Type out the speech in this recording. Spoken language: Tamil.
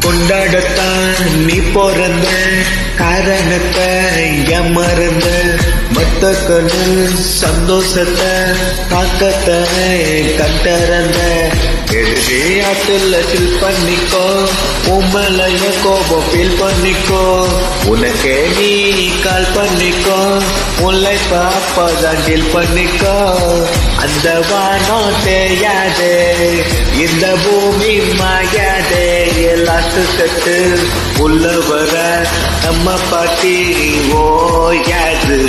கொண்டாடத்தான் நீ பிறந்த காரணத்தை மறந்த மத்தக்கண்ணு சந்தோஷத்தை தாக்கத்தை கண்டறந்த எழுதி ஆத்துல சில் பண்ணிக்கோ உம்மலைய கோபம் ஃபீல் பண்ணிக்கோ உனக்கே நீ கால் பண்ணிக்கோ உன்னை பாப்பதான் டீல் பண்ணிக்கோ அந்த வானம் தேயாது இந்த பூமி மாயாது லாஸ்ட் செட்டு உள்ள வர நம்ம பாட்டி ஓயாது